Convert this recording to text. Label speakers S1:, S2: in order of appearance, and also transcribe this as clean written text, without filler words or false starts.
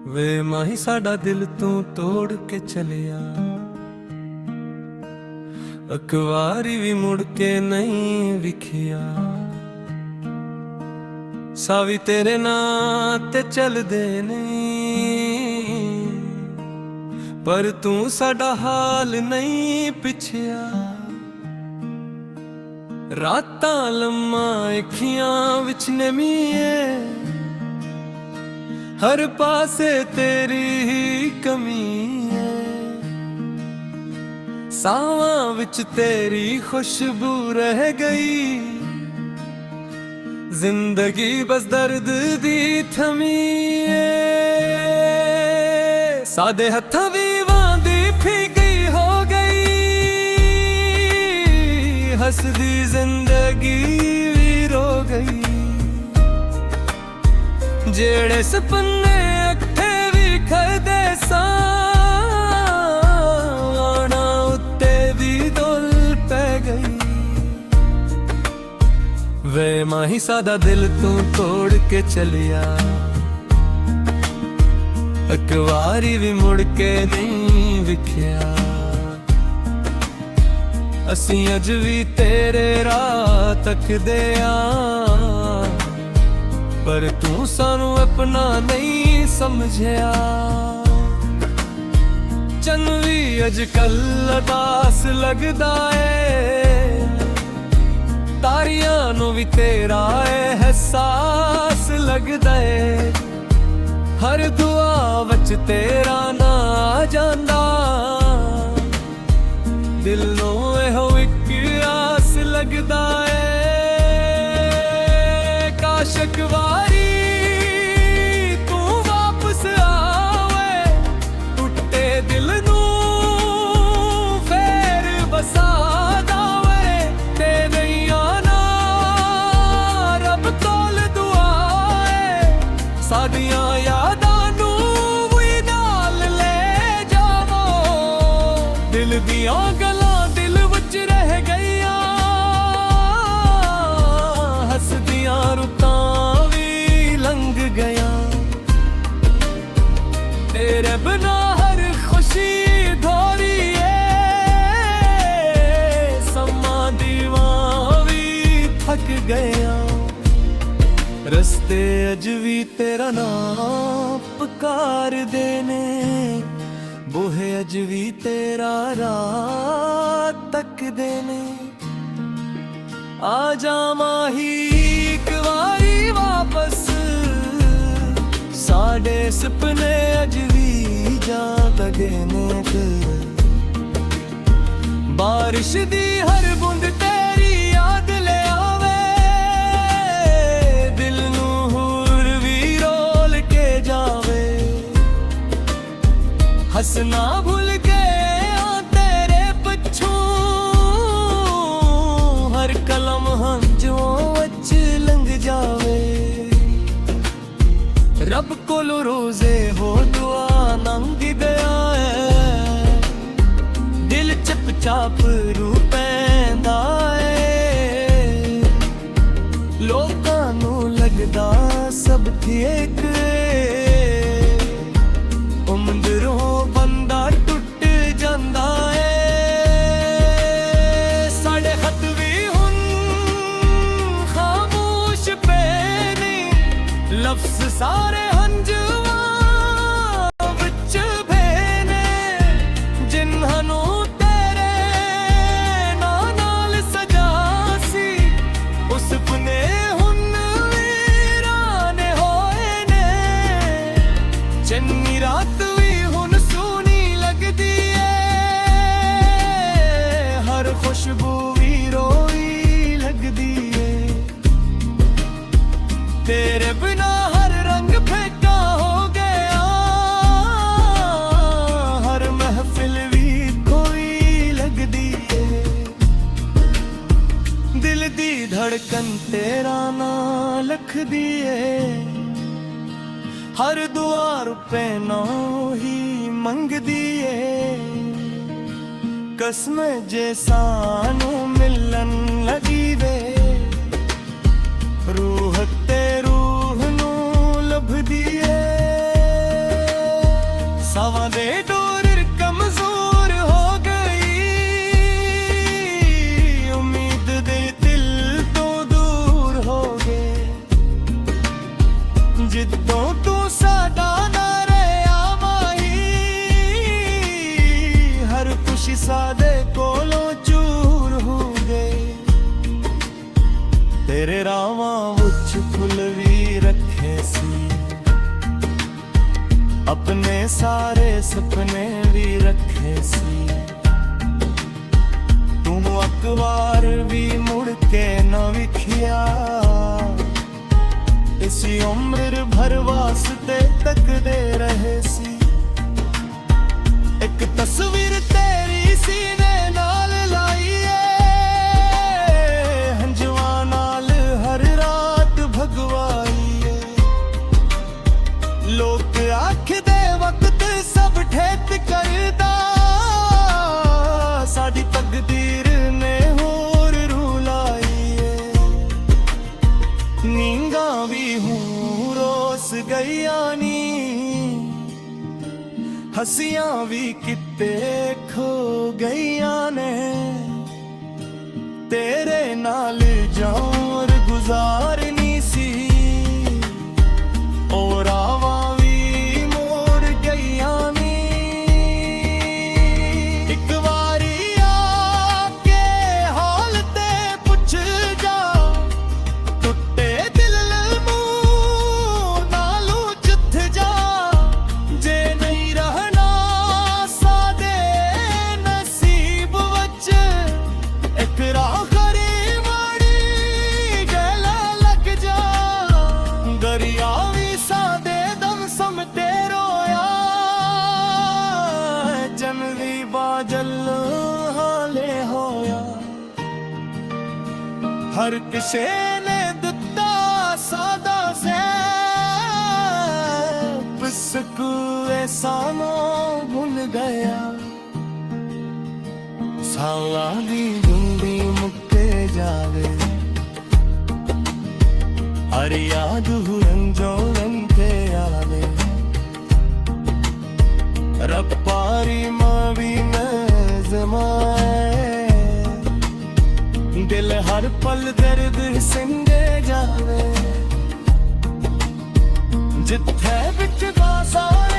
S1: ਵੇ ਮਾਹੀ ਸਾਡਾ ਦਿਲ ਤੂੰ ਤੋੜ ਕੇ ਚਲਿਆ, ਅਕਵਾਰੀ ਵੀ ਮੁੜ ਕੇ ਨਹੀਂ ਵਿਖਿਆ। ਸਾਵੀ ਤੇਰੇ ਨਾਂ ਤੇ ਚੱਲਦੇ ਨੇ, ਪਰ ਤੂੰ ਸਾਡਾ ਹਾਲ ਨਹੀਂ ਪੁੱਛਿਆ। ਰਾਤਾਂ ਲੰਮਾ ਅੱਖੀਆਂ ਵਿੱਚ ਨਮੀਏ, ਹਰ ਪਾਸੇ ਤੇਰੀ ਹੀ ਕਮੀ ਹੈ। ਸਾਵਾਂ ਵਿੱਚ ਤੇਰੀ ਖੁਸ਼ਬੂ ਰਹਿ ਗਈ, ਜ਼ਿੰਦਗੀ ਬਸ ਦਰਦ ਦੀ ਥਮੀ ਹੈ। ਸਾਦੇ ਹੱਥਾਂ ਵੀ ਵਾਂਦੀ ਫਿੱਕੀ ਹੋ ਗਈ, ਹੱਸਦੀ ਜ਼ਿੰਦਗੀ ਵੀ ਰੋ ਗਈ। ਜਿਹੜੇ ਸੁਪਨੇ ਅੱਖੇ ਵੀ ਖੜਦੇ ਸਾਂ, ਆਣਾ ਉੱਤੇ ਵੀ ਡੁੱਲ ਪੈ ਗਈ। ਵੇ ਮਾਹੀ ਸਾਡਾ ਦਿਲ ਤੂੰ ਤੋੜ ਕੇ ਚਲਿਆ, ਅਕਵਾਰੀ ਵੀ ਮੁੜ ਕੇ ਨਹੀਂ ਵਿਖਿਆ। ਅਸੀਂ ਅੱਜ ਵੀ ਤੇਰੇ ਰਾਹ ਤੱਕਦੇ ਆਂ, ਪਰ ਤੂੰ ਸਾਨੂੰ ਆਪਣਾ ਨਹੀਂ ਸਮਝਿਆ। ਚੰਨ ਵੀ ਅੱਜ ਕੱਲ੍ਹ ਉਦਾਸ ਲੱਗਦਾ ਏ, ਤਾਰਿਆਂ ਨੂੰ ਵੀ ਤੇਰਾ ਅਹਿਸਾਸ ਲੱਗਦਾ ਏ। ਹਰ ਦੁਆ ਵਿੱਚ ਤੇਰਾ ਨਾਂ ਆ ਜਾਂਦਾ, ਦਿਲ ਨੂੰ ਇਹੋ ਇੱਕ ਆਸ ਲੱਗਦਾ ਏ। ਕਾਸ਼ ਇੱਕ ਵਾਰੀ ਤੂੰ ਵਾਪਸ ਆਵੇ, ਟੁੱਟੇ ਦਿਲ ਨੂੰ ਫੇਰ ਵਸਾ ਦੇਵੇ। ਤੇ ਨਹੀਂ ਆਣਾ ਰੱਬ ਕੋਲ ਦੁਆ ਏ, ਸਾਡੀਆਂ ਯਾਦਾਂ ਨੂੰ ਵੀ ਨਾਲ ਲੈ ਜਾਵੋ। ਦਿਲ ਦੀਆਂ ਗੱਲਾਂ ਦਿਲ ਵਿੱਚ ਰਹਿ ਗਈਆਂ, ਹੱਸਦੀਆਂ ਰੁੱਤਾਂ ਵੀ ਲੰਘ ਗਈਆਂ। ਤੇਰੇ ਬਿਨਾ ਹਰ ਖੁਸ਼ੀ ਧੋਰੀ ਏ, ਸਮਾਂ ਦੀਵਾਂ ਵੀ ਥੱਕ ਗਈਆਂ। ਰਸਤੇ ਅਜ ਵੀ ਤੇਰਾ ਨਾਮ ਪੁਕਾਰਦੇ ਨੇ, ਬੂਹੇ ਅਜ ਵੀ ਤੇਰਾ ਰਾਹ ਤੱਕਦੇ ਨੇ। ਆ ਜਾ ਮਾਹੀ ਇੱਕ ਵਾਰੀ ਵਾਪਸ, ਸਾਡੇ ਸੁਪਨੇ ਅਜ ਵੀ ਜਾਂ ਲਗੇ ਨੇ। ਬਾਰਿਸ਼ ਦੀ ਹਰ ਬੂੰਦ ਤੇਰੀ ਯਾਦ ਲੈ ਆਵੇ, ਦਿਲ ਨੂੰ ਹੋਰ ਵੀ ਰੋਲ ਕੇ ਜਾਵੇ। ਹੱਸਣਾ ਭੁੱਲ ਕੇ ਆ ਤੇਰੇ ਪਿੱਛੋਂ, ਹਰ ਕਲਮ ਹੰਝੂਆਂ ਵਿੱਚ ਲੰਘ ਜਾਵੇ। ਰੱਬ ਕੋਲੋਂ ਰੋਜ਼ੇ ਹੋ ਦੁਆ ਮੰਗਦਿਆਂ ਏ, ਦਿਲ ਚੁੱਪ-ਚਾਪ ਰੂ ਪੈਂਦਾ ਏ। ਲੋਕਾਂ ਨੂੰ ਲੱਗਦਾ ਸਭ ਠੀਕ ਏ, ਉਮਦਰੋਂ ਬੰਦਾ ਟੁੱਟ ਜਾਂਦਾ ਏ। ਸਾਡੇ ਹੱਥ ਵੀ ਹੁਣ ਖਾਮੋਸ਼ ਪਏ ਨੇ, ਲਫ਼ਜ਼ ਸਾਰੇ ਹੰਝੂਆਂ ਵਿੱਚ ਭੇ ਨੇ। ਜਿਨ੍ਹਾਂ ਨੂੰ ਤੇਰੇ ਨਾਂ ਨਾਲ ਸਜਾ ਸੀ, ਉਹ ਸੁਪਨੇ ਹੁਣ ਵੀਰਾਨੇ ਹੋਏ ਨੇ। ਚੰਨੀ ਰਾਤ ਵੀ ਹੁਣ ਸੋਹਣੀ ਲੱਗਦੀ ਏ, ਹਰ ਖੁਸ਼ਬੂ ਵੀ ਰੋਈ ਲੱਗਦੀ ਏ। ਤੇਰੇ ਬਿਨਾ ਹਰ ਰੰਗ ਫੇਕਾ ਹੋ ਗਿਆ, ਹਰ ਮਹਿਫਿਲ ਵੀ ਕੋਈ ਲੱਗਦੀ ਏ। ਦਿਲ ਦੀ ਧੜਕਨ ਤੇਰਾ ਨਾਂ ਲਿਖਦੀ ਏ, ਹਰ ਦੁਆ ਰੁਪਏ ਨੂੰ ਹੀ ਮੰਗਦੀ ਏ। ਕਸਮ ਜੇ ਸਾਨੂੰ ਮਿਲਣ ਲੱਗੀ ਵੇ, ਅਰਸ਼ ਸਾਦੇ ਕੋਲੋਂ ਚੂਰ ਹੋ ਗਏ ਤੇਰੇ ਰਾਵਾਂ ਵਿੱਚ ਫੁੱਲ ਵੀ ਰੱਖੇ ਸੀ ਆਪਣੇ ਸਾਰੇ ਸੁਪਨੇ ਵੀ ਰੱਖੇ ਸੀ ਤੂੰ ਅਕਵਾਰ ਵੀ ਮੁੜ ਕੇ ਨਾ ਵਿਖਿਆ ਇਸੀ ਉਮਰ ਭਰ ਵਾਸਤੇ ਤੱਕਦੇ ਰਹੇ ਸੀ ਇੱਕ ਤਸਵੀਰ ਤੇਰੀ ਸੀਨੇ ਨਾਲ ਲਾਈਏ ਹੰਝੂਆਂ ਨਾਲ ਹਰ ਰਾਤ ਭਗਵਾਈਏ ਲੋਕ ਆਖਦੇ ਵਕਤ ਸਭ ਠੇਤ ਕਰਦਾ ਸਾਡੀ ਤਕਦੀਰ ਨੇ ਹੋਰ ਰੂ ਲਾਈਏ ਨੀਂਗਾ ਵੀ ਹੂੰ ਰੋਸ ਗਈਆਂ ਨੀ ਹਸੀਆਂ ਵੀ ਕਿਤੇ ਖੋ ਗਈਆਂ ਨੇ ਤੇਰੇ ਨਾਲ ਜੌਰ ਗੁਜ਼ਾਰਨੀ ਸੀ ਉਹ ਰਾਵਾਂ ਵੀ ਮੋੜ ਗਈਆਂ ਨੀ ਇੱਕ ਵਾਰੀ ਆ ਕੇ ਹਾਲ ਤੇ ਪੁੱਛ ਜਾ ਟੁੱਟੇ ਦਿਲ ਮੂੰਹ ਨਾਲੋਂ ਜਿੱਥ ਜਾ ਜੇ ਨਹੀਂ ਰਹਿਣਾ ਸਾਦੇ ਨਸੀਬ ਵਿੱਚ ਇੱਕ ਰਾਹ ਕਰੀ ਮਾੜੀ ਗਲ ਲੱਗ ਜਾ ਦਰਿਆ ਵੀ ਸਾਦੇ ਦਮ ਸਮਤੇ ਰੋਇਆ ਜਨ ਵੀ ਬਾਜਲ ਹਾਲੇ ਹੋਇਆ ਹਰ ਕਿਸੇ ਨੇ ਦਿੱਤਾ ਸਾਦਾ ਸੇ ਪਿਸਕੂ ਐਸਾਨੋਂ ਭੁੱਲ ਗਿਆ ਸਾਲਾਂ ਦੀ ਗੁੰਦੀ ਮੁੱਕੇ ਜਾਵੇ ਹਰ ਯਾਦ ਰੰਜੋਲਨ ਤੇ ਆਵੇ ਰੱਬਾਰੀ ਮਾਵੀ ਮੈਂ ਜ਼ਮਾਏ ਦਿਲ ਹਰ ਪਲ ਦਰਦ ਸਿੰਗੇ ਜਾਵੇ ਜਿੱਥੇ ਵਿੱਚ ਸਾਰੇ